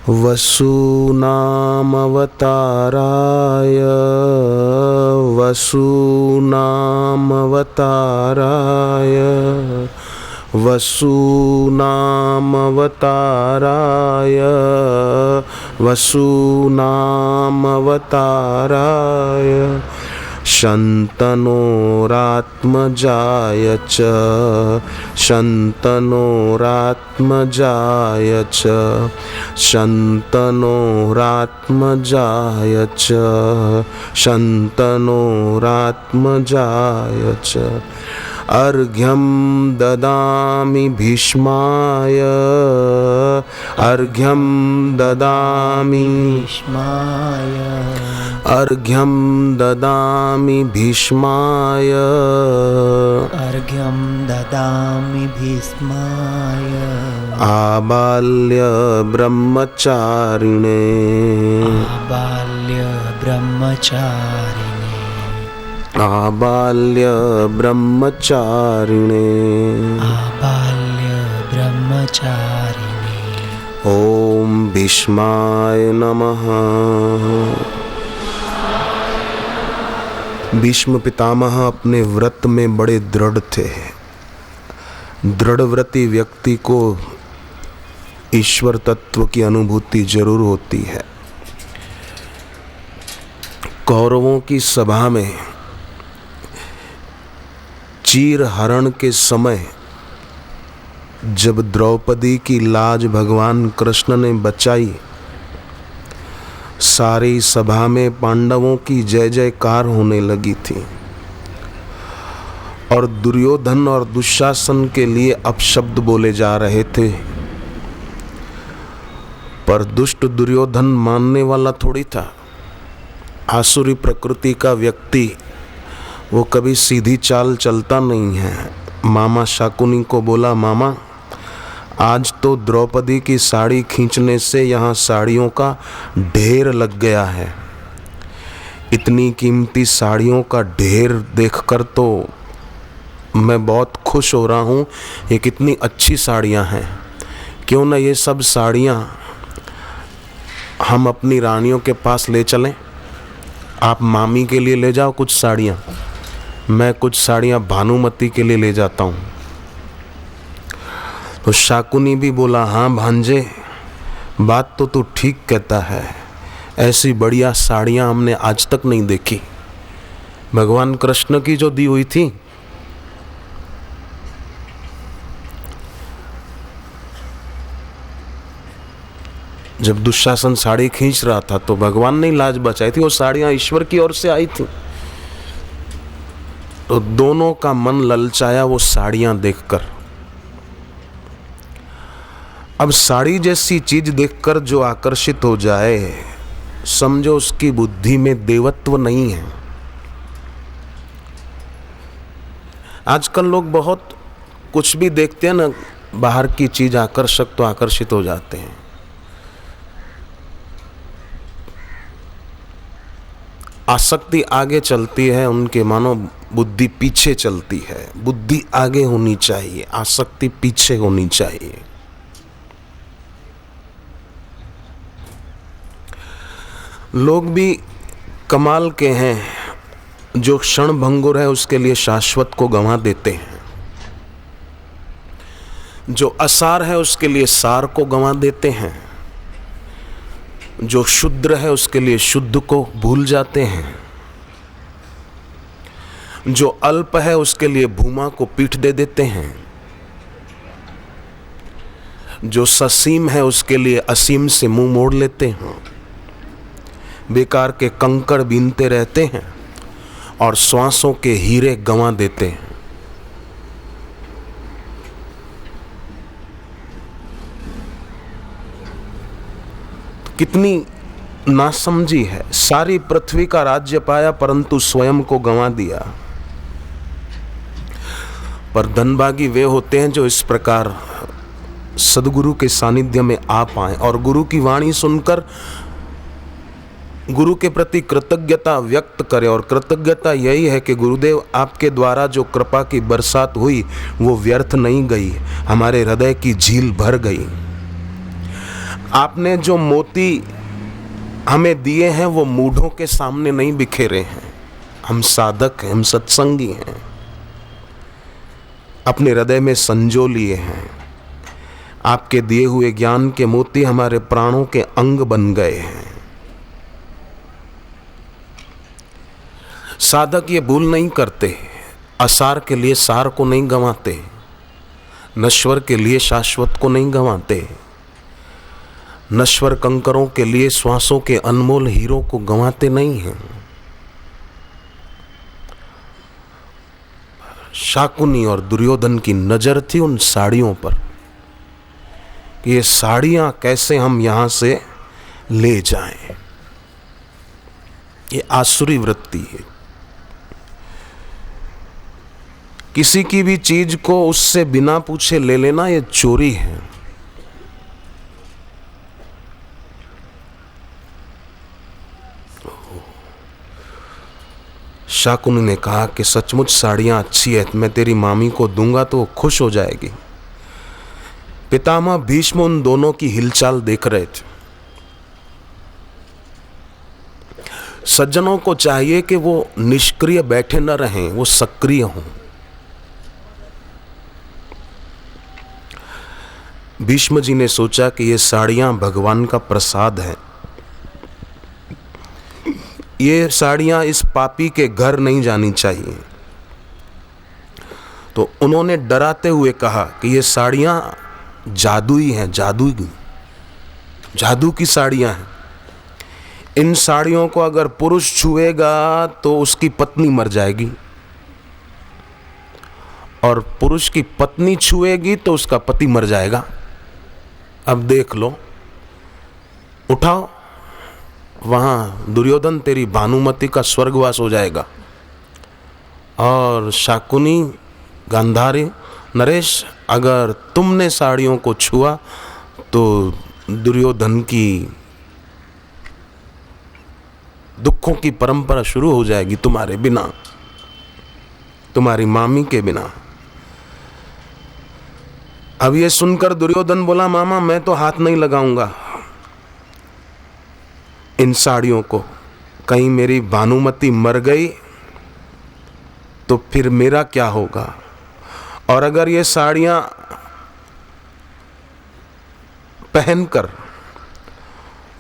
वसूनामवताराय वसूनामवताराय वसूनामवताराय वसूनामवताराय शन्तनोरात्मजाय च शन्तनोरात्मजाय च शन्तनोरात्मजाय च शन्तनोरात्मजाय च। अर्घ्यं ददामि भीष्माय अर्घ्यं ददामि भीष्माय अर्घ्यं ददामि भीष्माय अर्घ्यं ददामि भीष्माय आबाल्य ब्रह्मचारिणे आबाल्य ब्रह्मचारिणे आबाल्य ब्रह्मचारिणे आबाल्य ब्रह्मचारिणे। ओम भीष्माय नमः। भीष्म पितामह अपने व्रत में बड़े दृढ़ थे। दृढ़व्रती व्यक्ति को ईश्वर तत्व की अनुभूति जरूर होती है। कौरवों की सभा में चीर हरण के समय जब द्रौपदी की लाज भगवान कृष्ण ने बचाई, सारी सभा में पांडवों की जय जयकार होने लगी थी और दुर्योधन और दुशासन के लिए अपशब्द बोले जा रहे थे। पर दुष्ट दुर्योधन मानने वाला थोड़ी था। आसुरी प्रकृति का व्यक्ति वो कभी सीधी चाल चलता नहीं है। मामा शाकुनी को बोला, मामा आज तो द्रौपदी की साड़ी खींचने से यहाँ साड़ियों का ढेर लग गया है। इतनी कीमती साड़ियों का ढेर देखकर तो मैं बहुत खुश हो रहा हूँ। ये कितनी अच्छी साड़ियाँ हैं, क्यों ना ये सब साड़ियाँ हम अपनी रानियों के पास ले चलें। आप मामी के लिए ले जाओ कुछ साड़ियाँ, मैं कुछ साड़ियाँ भानुमति के लिए ले जाता हूँ। तो शाकुनी भी बोला, हाँ भांजे बात तो तू ठीक कहता है, ऐसी बढ़िया साड़ियाँ हमने आज तक नहीं देखी। भगवान कृष्ण की जो दी हुई थी, जब दुशासन साड़ी खींच रहा था तो भगवान ने लाज बचाई थी। वो साड़ियाँ ईश्वर की ओर से आई थी। तो दोनों का मन ललचाया वो साड़ियाँ देखकर। अब साड़ी जैसी चीज देखकर जो आकर्षित हो जाए, समझो उसकी बुद्धि में देवत्व नहीं है। आजकल लोग बहुत कुछ भी देखते हैं ना, बाहर की चीज आकर्षक तो आकर्षित हो जाते हैं। आसक्ति आगे चलती है उनके, मानो बुद्धि पीछे चलती है। बुद्धि आगे होनी चाहिए, आसक्ति पीछे होनी चाहिए। लोग भी कमाल के हैं, जो क्षण भंगुर है उसके लिए शाश्वत को गंवा देते हैं। जो असार है उसके लिए सार को गंवा देते हैं। जो शुद्र है उसके लिए शुद्ध को भूल जाते हैं। जो अल्प है उसके लिए भूमा को पीठ दे देते हैं। जो ससीम है उसके लिए असीम से मुंह मोड़ लेते हैं। बेकार के कंकड़ बीनते रहते हैं और श्वासों के हीरे गंवा देते हैं। कितनी नासमझी है। सारी पृथ्वी का राज्य पाया परंतु स्वयं को गंवा दिया। पर धनभागी वे होते हैं जो इस प्रकार सदगुरु के सानिध्य में आ पाए और गुरु की वाणी सुनकर गुरु के प्रति कृतज्ञता व्यक्त करें। और कृतज्ञता यही है कि गुरुदेव आपके द्वारा जो कृपा की बरसात हुई वो व्यर्थ नहीं गई, हमारे हृदय की झील भर गई। आपने जो मोती हमें दिए हैं वो मूढ़ों के सामने नहीं बिखेरे हैं। हम साधक हैं, हम सत्संगी हैं, अपने हृदय में संजो लिए हैं। आपके दिए हुए ज्ञान के मोती हमारे प्राणों के अंग बन गए हैं। साधक ये भूल नहीं करते, असार के लिए सार को नहीं गंवाते, नश्वर के लिए शाश्वत को नहीं गंवाते, नश्वर कंकरों के लिए श्वासों के अनमोल हीरों को गंवाते नहीं हैं। शाकुनी और दुर्योधन की नजर थी उन साड़ियों पर, ये साड़ियां कैसे हम यहां से ले जाएं। ये आसुरी वृत्ति है। किसी की भी चीज को उससे बिना पूछे ले लेना ये चोरी है। शाकुनी ने कहा कि सचमुच साड़ियां अच्छी है, मैं तेरी मामी को दूंगा तो वो खुश हो जाएगी। पितामह भीष्म उन दोनों की हिलचाल देख रहे थे। सज्जनों को चाहिए कि वो निष्क्रिय बैठे न रहें, वो सक्रिय हों। भीष्म जी ने सोचा कि ये साड़ियां भगवान का प्रसाद है, ये साड़ियां इस पापी के घर नहीं जानी चाहिए। तो उन्होंने डराते हुए कहा कि ये साड़ियां जादुई हैं, जादू की साड़ियां हैं। इन साड़ियों को अगर पुरुष छुएगा तो उसकी पत्नी मर जाएगी, और पुरुष की पत्नी छुएगी तो उसका पति मर जाएगा। अब देख लो, उठाओ, वहां दुर्योधन तेरी भानुमति का स्वर्गवास हो जाएगा, और शाकुनी, गांधारी, नरेश, अगर तुमने साड़ियों को छुआ तो दुर्योधन की दुखों की परंपरा शुरू हो जाएगी तुम्हारे बिना, तुम्हारी मामी के बिना। अब ये सुनकर दुर्योधन बोला, मामा मैं तो हाथ नहीं लगाऊंगा इन साड़ियों को, कहीं मेरी भानुमति मर गई तो फिर मेरा क्या होगा, और अगर ये साड़ियां पहनकर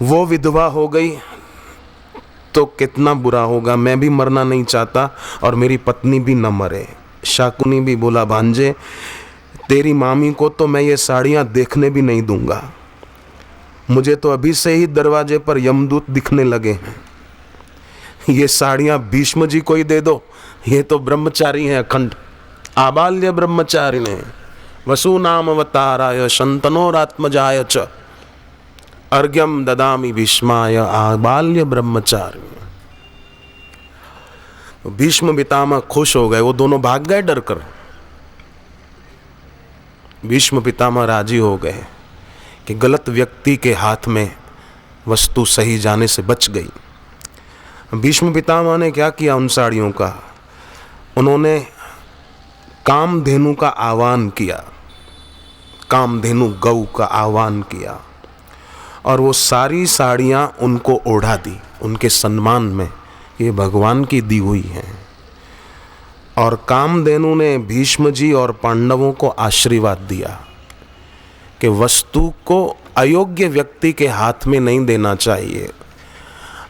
वो विधवा हो गई तो कितना बुरा होगा। मैं भी मरना नहीं चाहता और मेरी पत्नी भी न मरे। शाकुनी भी बोला, भांजे तेरी मामी को तो मैं ये साड़ियां देखने भी नहीं दूंगा, मुझे तो अभी से ही दरवाजे पर यमदूत दिखने लगे हैं। ये साड़ियां भीष्म जी को ही दे दो, ये तो ब्रह्मचारी हैं अखंड, आबाल्य ब्रह्मचारिणे वसूनाम अवताराय शंतनोरात्मजाय च अर्घ्यम ददामि भीष्माय आबाल्य ब्रह्मचारिणे। भीष्म पितामह खुश हो गए, वो दोनों भाग गए डर कर। भीष्म पितामह राजी हो गए कि गलत व्यक्ति के हाथ में वस्तु सही जाने से बच गई। भीष्म पितामह ने क्या किया उन साड़ियों का, उन्होंने कामधेनु का आह्वान किया, कामधेनु गौ का आह्वान किया, और वो सारी साड़ियाँ उनको ओढ़ा दी उनके सम्मान में, ये भगवान की दी हुई हैं। और कामधेनु ने भीष्म जी और पांडवों को आशीर्वाद दिया कि वस्तु को अयोग्य व्यक्ति के हाथ में नहीं देना चाहिए।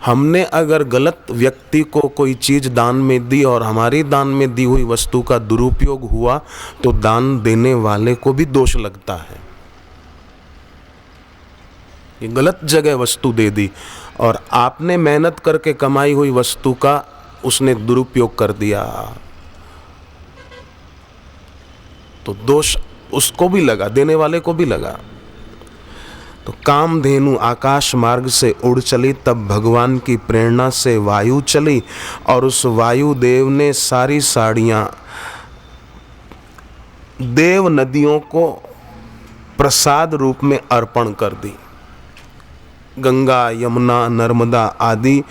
हमने अगर गलत व्यक्ति को कोई चीज़ दान में दी और हमारी दान में दी हुई वस्तु का दुरुपयोग हुआ तो दान देने वाले को भी दोष लगता है। ये गलत जगह वस्तु दे दी और आपने मेहनत करके कमाई हुई वस्तु का उसने दुरुपयोग कर दिया तो दोष उसको भी लगा, देने वाले को भी लगा। तो कामधेनु आकाश मार्ग से उड़ चली, तब भगवान की प्रेरणा से वायु चली और उस वायु देव ने सारी साड़ियाँ देव नदियों को प्रसाद रूप में अर्पण कर दी। गंगा, यमुना, नर्मदा आदि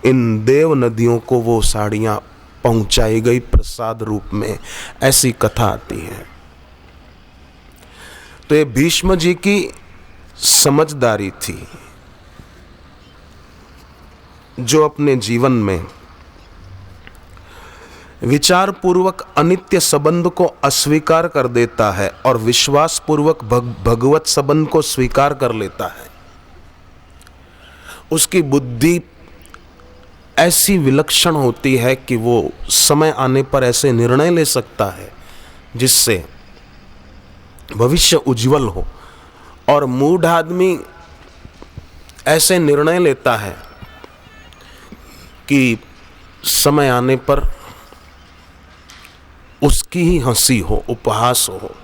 इन देव नदियों को वो साड़ियाँ पहुँचाई गई प्रसाद रूप में, ऐसी कथा आती है। तो ये भीष्म जी की समझदारी थी, जो अपने जीवन में विचार पूर्वक अनित्य संबंध को अस्वीकार कर देता है और विश्वास पूर्वक भगवत संबंध को स्वीकार कर लेता है, उसकी बुद्धि ऐसी विलक्षण होती है कि वो समय आने पर ऐसे निर्णय ले सकता है जिससे भविष्य उज्जवल हो। और मूढ़ आदमी ऐसे निर्णय लेता है कि समय आने पर उसकी ही हंसी हो, उपहास हो।